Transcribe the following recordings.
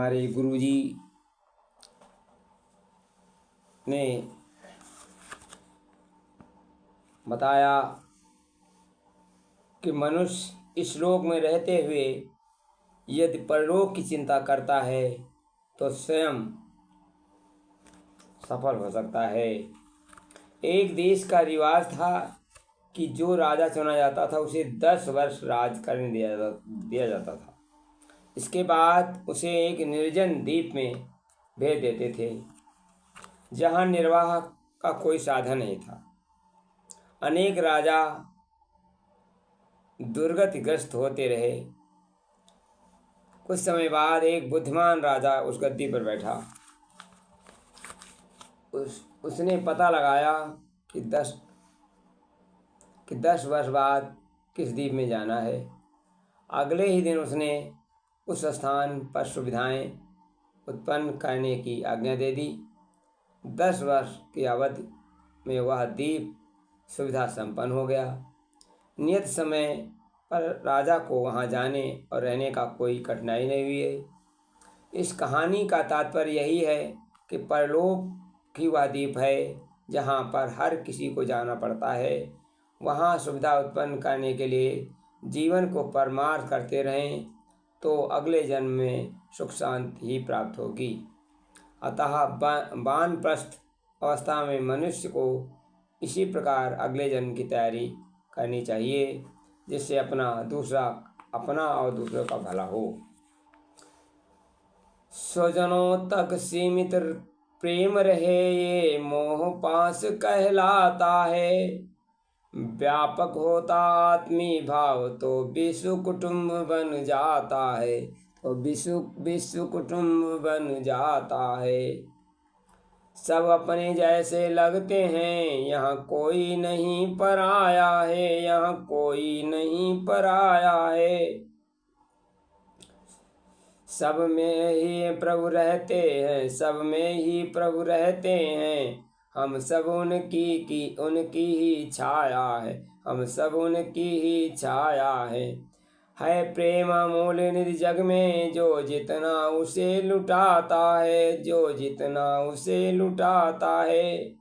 हमारे गुरुजी ने बताया कि मनुष्य इस लोक में रहते हुए यदि परलोक की चिंता करता है तो स्वयं सफल हो सकता है। एक देश का रिवाज था कि जो राजा चुना जाता था उसे 10 वर्ष राज करने दिया जाता था। इसके बाद उसे एक निर्जन द्वीप में भेज देते थे जहाँ निर्वाह का कोई साधन नहीं था। अनेक राजा दुर्गतिग्रस्त होते रहे। कुछ समय बाद एक बुद्धिमान राजा उस गद्दी पर बैठा। उसने पता लगाया कि 10 वर्ष बाद किस द्वीप में जाना है। अगले ही दिन उसने उस स्थान पर सुविधाएं उत्पन्न करने की आज्ञा दे दी। 10 वर्ष की अवधि में वह द्वीप सुविधा संपन्न हो गया। नियत समय पर राजा को वहां जाने और रहने का कोई कठिनाई नहीं हुई है। इस कहानी का तात्पर्य यही है कि परलोक ही वह द्वीप है जहाँ पर हर किसी को जाना पड़ता है। वहाँ सुविधा उत्पन्न करने के लिए जीवन को परमार्थ करते रहें तो अगले जन्म में सुख शांति ही प्राप्त होगी। अतः वानप्रस्थ अवस्था में मनुष्य को इसी प्रकार अगले जन्म की तैयारी करनी चाहिए जिससे अपना और दूसरों का भला हो। स्वजनों तक सीमित प्रेम रहे ये मोह पास कहलाता है। व्यापक होता आत्मी भाव तो विश्व कुटुंब बन जाता है। विश्व कुटुंब बन जाता है। सब अपने जैसे लगते हैं यहाँ कोई नहीं पराया है। यहाँ कोई नहीं पराया है। सब में ही प्रभु रहते हैं। सब में ही प्रभु रहते हैं। हम सब उनकी ही छाया है। हम सब उनकी ही छाया है प्रेम अमूल निधि जग में जो जितना उसे लुटाता है। जो जितना उसे लुटाता है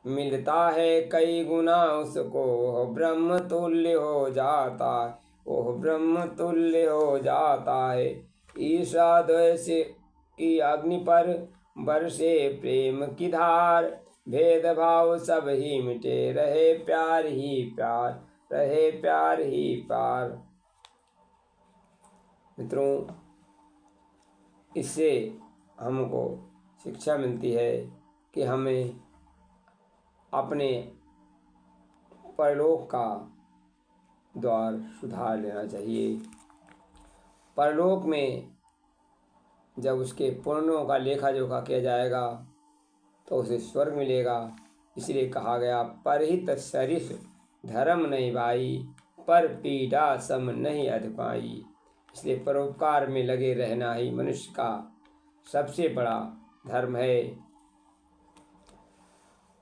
मिलता है कई गुना उसको वह ब्रह्म तुल्य हो जाता है। वह ब्रह्म तुल्य हो जाता है। ईर्षा द्वेष की अग्नि पर बरसे प्रेम की धार। भेदभाव सब ही मिटे रहे प्यार ही प्यार। रहे प्यार ही प्यार। मित्रों, इससे हमको शिक्षा मिलती है कि हमें अपने परलोक का द्वार सुधार लेना चाहिए। परलोक में जब उसके पुण्यों का लेखा जोखा किया जाएगा तो उसे स्वर्ग मिलेगा। इसलिए कहा गया परहित सरिस धर्म नहीं भाई। पर पीड़ा सम नहीं अधिपाई। इसलिए परोपकार में लगे रहना ही मनुष्य का सबसे बड़ा धर्म है।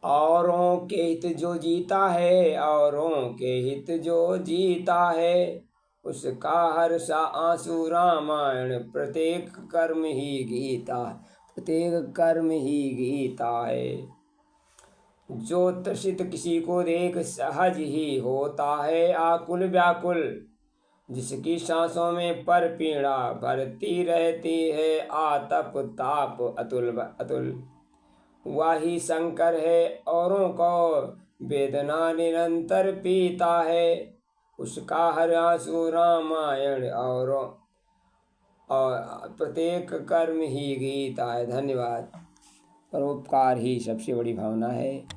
औरों के हित जो जीता है। औरों के हित जो जीता है उसका हर्षा आंसू रामायण। प्रत्येक कर्म ही गीता। प्रत्येक कर्म ही गीता है। जो त्रसित किसी को देख सहज ही होता है आकुल व्याकुल। जिसकी सांसों में पर पीड़ा भरती रहती है आतप ताप अतुल अतुल। वही शंकर है औरों को वेदना निरंतर पीता है। उसका हर आंसू रामायण और प्रत्येक कर्म ही गीता है। धन्यवाद। परोपकार ही सबसे बड़ी भावना है।